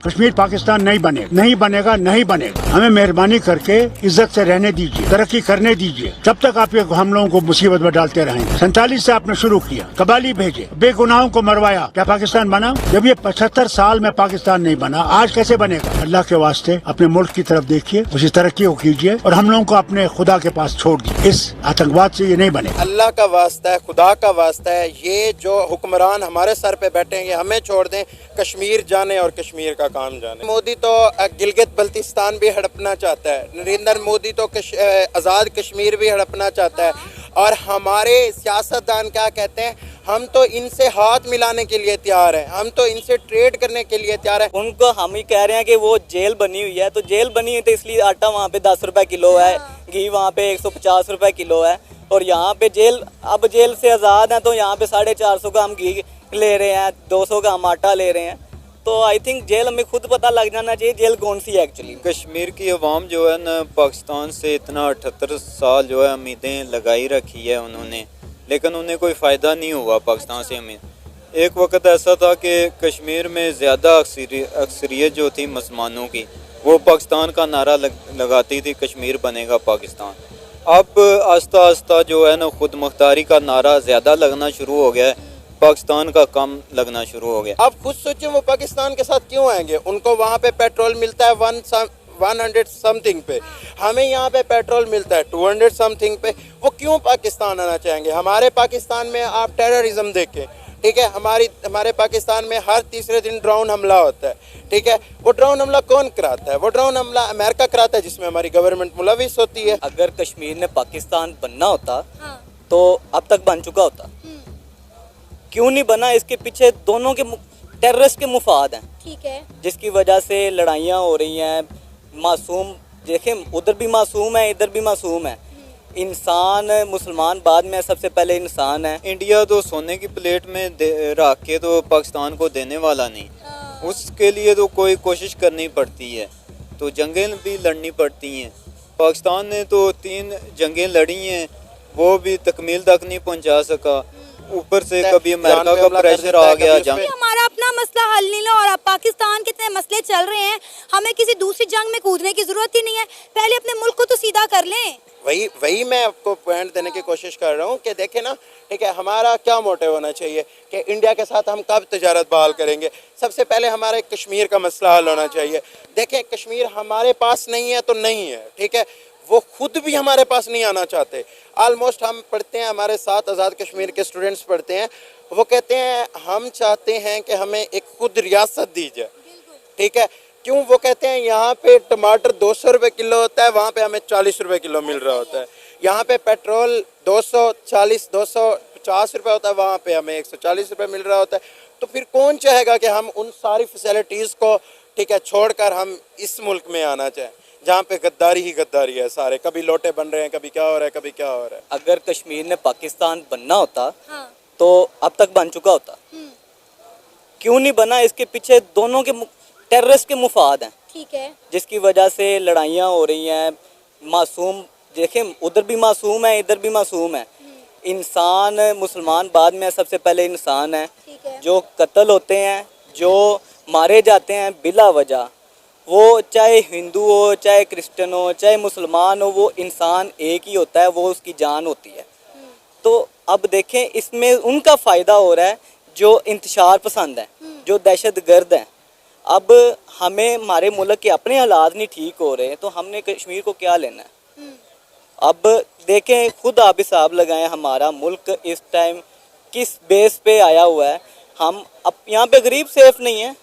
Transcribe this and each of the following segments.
कश्मीर पाकिस्तान नहीं बनेगा, नहीं बनेगा, नहीं बनेगा। हमें मेहरबानी करके इज्जत से रहने दीजिए, तरक्की करने दीजिए। जब तक आप ये हम लोगों को मुसीबत में डालते रहेंगे। 47 से आपने शुरू किया, कबाली भेजे, बेगुनाहों को मरवाया, क्या पाकिस्तान बना? जब ये 75 साल में पाकिस्तान नहीं बना, आज कैसे बनेगा? अल्लाह के वास्ते अपने मुल्क की तरफ देखिए, उसी तरक्की को कीजिए और हम लोगों को अपने खुदा के पास छोड़ दीजिए। इस आतंकवाद से ये नहीं बने। अल्लाह का वास्ता है, खुदा का वास्ता है, ये जो हुक्मरान हमारे सर पे बैठेंगे हमें छोड़ दें, कश्मीर जाने और कश्मीर का काम जाने। मोदी तो गिलगित बल्तिस्तान भी हड़पना चाहता है, नरेंद्र मोदी तो आज़ाद कश्मीर भी हड़पना चाहता है। और हमारे सियासतदान क्या कहते हैं, हम तो इनसे हाथ मिलाने के लिए तैयार हैं, हम तो इनसे ट्रेड करने के लिए तैयार हैं। उनको हम ही कह रहे हैं कि वो जेल बनी हुई है, तो जेल बनी है तो इसलिए आटा वहाँ पे 10 रुपए किलो है, घी वहाँ पे 150 रुपए किलो है, और यहाँ पे अब जेल से आज़ाद हैं तो यहाँ पे 450 का हम घी ले रहे हैं, 200 का हम आटा ले रहे हैं। तो आई थिंक जेल हमें खुद पता लग जाना चाहिए जेल कौन सी है एक्चुअली। कश्मीर की अवाम जो है ना, पाकिस्तान से इतना 78 साल जो है उम्मीदें लगाई रखी है उन्होंने, लेकिन उन्हें कोई फ़ायदा नहीं हुआ पाकिस्तान से। हमें एक वक्त ऐसा था कि कश्मीर में ज़्यादा अक्सरियत जो थी मुसलमानों की, वो पाकिस्तान का नारा लगाती थी, कश्मीर बनेगा पाकिस्तान। अब आस्ता आस्ता जो है ना खुद मुख्तारी का नारा ज़्यादा लगना शुरू हो गया है, पाकिस्तान का कम लगना शुरू हो गया। आप खुद सोचें वो पाकिस्तान के साथ क्यों आएंगे? उनको वहाँ पे पेट्रोल मिलता है 100 समथिंग पे, हमें यहाँ पे पेट्रोल मिलता है 200 समथिंग पे। वो क्यों पाकिस्तान आना चाहेंगे? हमारे पाकिस्तान में आप टेररिज्म देखें, ठीक है, हमारे पाकिस्तान में हर तीसरे दिन ड्रोन हमला होता है, ठीक है। वो ड्रोन हमला कौन कराता है? वो ड्रोन हमला अमेरिका कराता है, जिसमें हमारी गवर्नमेंट मुलविस होती है। अगर कश्मीर ने पाकिस्तान बनना होता तो अब तक बन चुका होता। क्यों नहीं बना? इसके पीछे दोनों के टेररिस्ट के मुफाद हैं, ठीक है, जिसकी वजह से लड़ाइयाँ हो रही हैं। मासूम देखें, उधर भी मासूम है, इधर भी मासूम है। इंसान मुसलमान बाद में सबसे पहले इंसान है। इंडिया तो सोने की प्लेट में रख के तो पाकिस्तान को देने वाला नहीं, उसके लिए तो कोई कोशिश करनी पड़ती है, तो जंगें भी लड़नी पड़ती हैं। पाकिस्तान ने तो 3 जंगें लड़ी हैं, वो भी तकमील तक नहीं पहुंचा सका। ऊपर से कभी अमेरिका का प्रेशर आ गया। हमारा अपना मसला हल नहीं है और अब पाकिस्तान के इतने मसले चल रहे हैं, हमें किसी दूसरी जंग में कूदने की जरूरत ही नहीं है। पहले अपने मुल्क को तो सीधा कर लें। वही मैं आपको पॉइंट देने की कोशिश कर रहा हूँ कि देखें ना, ठीक है, हमारा क्या मोटिव होना चाहिए कि इंडिया के साथ हम कब तिजारत बहाल करेंगे। सबसे पहले हमारे कश्मीर का मसला हल होना चाहिए। देखें, कश्मीर हमारे पास नहीं है तो नहीं है, ठीक है, वो खुद भी हमारे पास नहीं आना चाहते। ऑलमोस्ट हम पढ़ते हैं, हमारे साथ आज़ाद कश्मीर के स्टूडेंट्स पढ़ते हैं, वो कहते हैं हम चाहते हैं कि हमें एक खुद रियासत दी जाए, ठीक है। क्यों? वो कहते हैं यहाँ पे टमाटर 200 रुपये किलो होता है, वहाँ पे हमें 40 रुपये किलो मिल रहा होता है। यहाँ पे पेट्रोल 250 रुपये होता है, वहाँ पे हमें 140 रुपये मिल रहा होता है। तो फिर कौन चाहेगा कि हम उन सारी फैसिलिटीज़ को, ठीक है, छोड़कर हम इस मुल्क में आना चाहें जहाँ पे गद्दारी ही गद्दारी है सारे, कभी लोटे बन रहे हैं, कभी क्या हो रहा है, कभी क्या हो रहा है। अगर कश्मीर ने पाकिस्तान बनना होता तो अब तक बन चुका होता। क्यों नहीं बना? इसके पीछे दोनों के टेररिस्ट के मुफाद हैं, ठीक है, जिसकी वजह से लड़ाइयाँ हो रही हैं। मासूम देखें, उधर भी मासूम है, इधर भी मासूम है। इंसान मुसलमान बाद में सबसे पहले इंसान है। जो कत्ल होते हैं, जो मारे जाते हैं बिला वजह, वो चाहे हिंदू हो, चाहे क्रिश्चियन हो, चाहे मुसलमान हो, वो इंसान एक ही होता है, वो उसकी जान होती है। तो अब देखें, इसमें उनका फ़ायदा हो रहा है जो इंतशार पसंद है, जो दहशत गर्द हैं। अब हमें हमारे मुल्क के अपने हालात नहीं ठीक हो रहे, तो हमने कश्मीर को क्या लेना है? अब देखें, खुद आप हिसाब लगाएं, हमारा मुल्क इस टाइम किस बेस पे आया हुआ है। हम अब यहाँ पे गरीब सेफ नहीं है,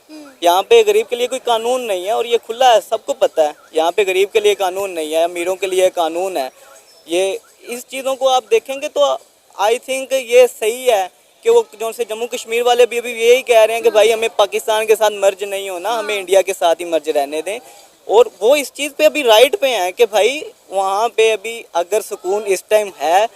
यहाँ पे गरीब के लिए कोई कानून नहीं है, और ये खुला है, सबको पता है। यहाँ पे गरीब के लिए कानून नहीं है, अमीरों के लिए कानून है। ये इस चीज़ों को आप देखेंगे तो आई थिंक ये सही है कि वो जो से जम्मू कश्मीर वाले भी अभी यही कह रहे हैं कि भाई हमें पाकिस्तान के साथ मर्ज नहीं होना, हमें इंडिया के साथ ही मर्ज रहने दें। और वो इस चीज़ पे अभी राइट पे हैं कि भाई वहाँ पे अभी अगर सुकून इस टाइम है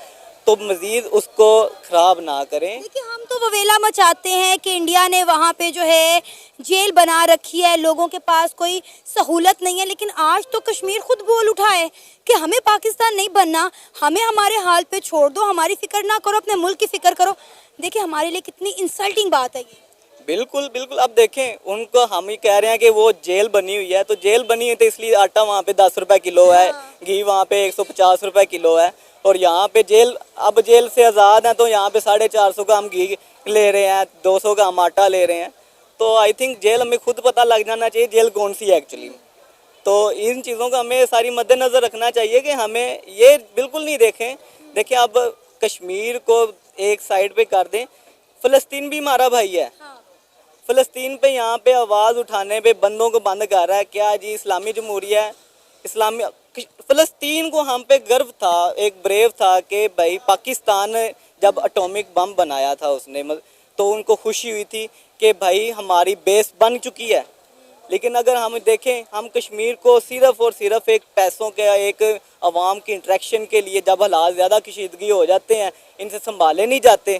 तो मज़ीद उसको ख़राब ना करें। देखिए, हम तो ववेला मचाते हैं कि इंडिया ने वहाँ पे जो है जेल बना रखी है, लोगों के पास कोई सहूलत नहीं है, लेकिन आज तो कश्मीर खुद बोल उठा है कि हमें पाकिस्तान नहीं बनना, हमें हमारे हाल पे छोड़ दो, हमारी फ़िक्र ना करो, अपने मुल्क की फ़िक्र करो। देखिए, हमारे लिए कितनी इंसल्टिंग बात है ये। बिल्कुल बिल्कुल। अब देखें, उनको हम ही कह रहे हैं कि वो जेल बनी हुई है, तो जेल बनी है तो इसलिए आटा वहाँ पे 10 रुपए किलो है, घी वहाँ पे 150 रुपए किलो है, और यहाँ पे जेल, अब जेल से आज़ाद हैं तो यहाँ पे 450 का हम घी ले रहे हैं, 200 का हम आटा ले रहे हैं। तो आई थिंक जेल हमें खुद पता लग जाना चाहिए जेल कौन सी है एक्चुअली। तो इन चीज़ों का हमें सारी मद्देनज़र रखना चाहिए कि हमें ये बिल्कुल नहीं देखें। देखिए, अब कश्मीर को एक साइड पे कर दें, फ़लस्तीन भी हमारा भाई है। फ़लस्तीन पे यहाँ पे आवाज़ उठाने पे बंदों को बंद कर रहा है क्या जी? इस्लामी जमहूरिया है, इस्लामी फ़लस्तीन को हम पे गर्व था, एक ब्रेव था कि भाई पाकिस्तान जब एटॉमिक बम बनाया था उसने, तो उनको खुशी हुई थी कि भाई हमारी बेस बन चुकी है। लेकिन अगर हम देखें, हम कश्मीर को सिर्फ़ और सिर्फ एक पैसों के, एक आवाम की इंट्रैक्शन के लिए, जब हालात ज़्यादा कशीदगी हो जाते हैं, इनसे संभाले नहीं जाते,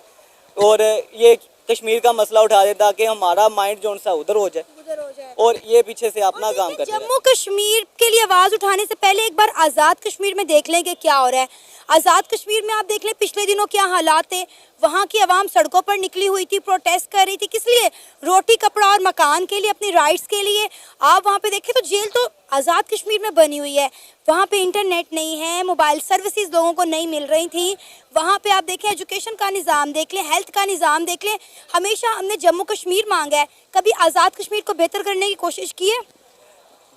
और ये कश्मीर का मसला उठा देता कि हमारा माइंड जो सा उधर हो जाए, और ये पीछे से अपना काम करते हैं। जम्मू कश्मीर के लिए आवाज उठाने से पहले एक बार आज़ाद कश्मीर में देख लें कि क्या हो रहा है। आज़ाद कश्मीर में आप देख लें पिछले दिनों क्या हालात थे, वहाँ की आवाम सड़कों पर निकली हुई थी, प्रोटेस्ट कर रही थी, किस लिए? रोटी कपड़ा और मकान के लिए, अपनी राइट्स के लिए। आप वहाँ पे देखें तो जेल तो आज़ाद कश्मीर में बनी हुई है, वहाँ पे इंटरनेट नहीं है, मोबाइल सर्विसेज लोगों को नहीं मिल रही थी। वहाँ पे आप देखें एजुकेशन का निज़ाम देख लें, हेल्थ का निज़ाम देख लें। हमेशा हमने जम्मू कश्मीर मांगा है, कभी आज़ाद कश्मीर को बेहतर करने की कोशिश की है?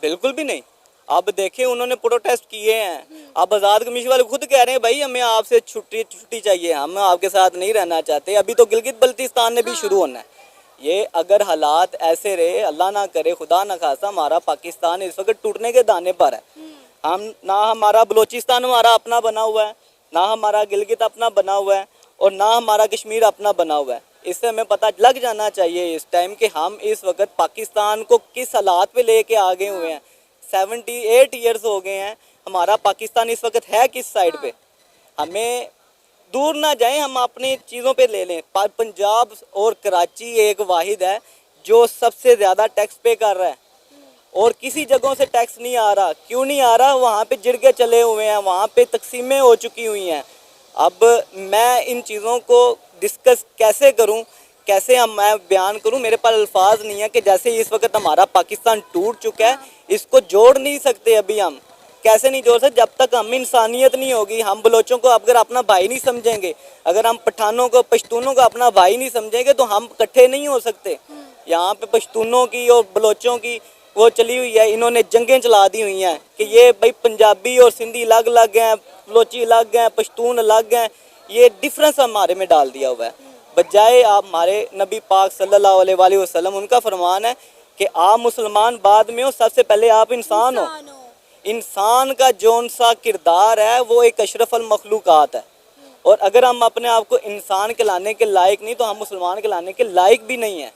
बिल्कुल भी नहीं। अब देखें, उन्होंने प्रोटेस्ट किए हैं, अब आज़ाद कश्मीर वाले खुद कह रहे हैं भाई हमें आपसे छुट्टी चाहिए, हम आपके साथ नहीं रहना चाहते। अभी तो गिलगित बल्तिस्तान में भी शुरू होना है। ये अगर हालात ऐसे रहे, अल्लाह ना करे, खुदा ना खासा, हमारा पाकिस्तान इस वक्त टूटने के दाने पर है। हम ना, हमारा बलूचिस्तान हमारा अपना बना हुआ है, ना हमारा गिलगित अपना बना हुआ है, और ना हमारा कश्मीर अपना बना हुआ है। इससे हमें पता लग जाना चाहिए इस टाइम कि हम इस वक्त पाकिस्तान को किस हालात पे लेके आगे हुए हैं। 78 ईयर्स हो गए हैं, हमारा पाकिस्तान इस वक्त है किस साइड पे? हमें दूर ना जाएं, हम अपनी चीज़ों पे ले लें। पंजाब और कराची एक वाहिद है जो सबसे ज़्यादा टैक्स पे कर रहा है, और किसी जगहों से टैक्स नहीं आ रहा। क्यों नहीं आ रहा? वहाँ पे जिरगे चले हुए हैं, वहाँ पे तकसीमें हो चुकी हुई हैं। अब मैं इन चीज़ों को डिस्कस कैसे करूं, कैसे मैं बयान करूं, मेरे पास अल्फाज नहीं है कि जैसे इस वक्त हमारा पाकिस्तान टूट चुका है, इसको जोड़ नहीं सकते। अभी हम कैसे नहीं जोड़ सकते? जब तक हम इंसानियत नहीं होगी, हम बलोचों को अगर अपना भाई नहीं समझेंगे, अगर हम पठानों को, पश्तूनों को अपना भाई नहीं समझेंगे, तो हम इकट्ठे नहीं हो सकते। यहाँ पे पश्तूनों की और बलोचों की वो चली हुई है, इन्होंने जंगें चला दी हुई हैं कि ये भाई पंजाबी और सिंधी अलग अलग हैं, बलोची अलग हैं, पश्तून अलग हैं। ये डिफरेंस हमारे में डाल दिया हुआ है। बजाय आप, हमारे नबी पाक सल्लल्लाहु अलैहि वसल्लम, उनका फरमान है कि आप मुसलमान बाद में हो, सबसे पहले आप इंसान हो। इंसान का जौन सा किरदार है वो एक अशरफुल मखलूकात है, और अगर हम अपने आप को इंसान कहलाने के लायक नहीं, तो हम मुसलमान कहलाने के लायक भी नहीं हैं।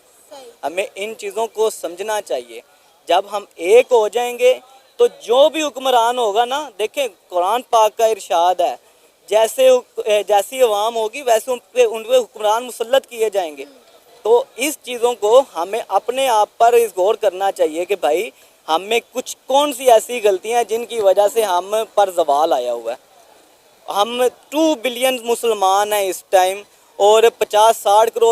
हमें इन चीज़ों को समझना चाहिए। जब हम एक हो जाएंगे तो जो भी हुक्मरान होगा ना, देखें कुरान पाक का इरशाद है, जैसी अवाम होगी वैसे उन पे हुक्मरान मुसल्लत किए जाएंगे। तो इस चीज़ों को हमें अपने आप पर इस गौर करना चाहिए कि भाई हमें कुछ कौन सी ऐसी गलतियां हैं जिनकी वजह से हम पर जवाल आया हुआ है। हम 2 बिलियन मुसलमान हैं इस टाइम, और 50-60 करोड़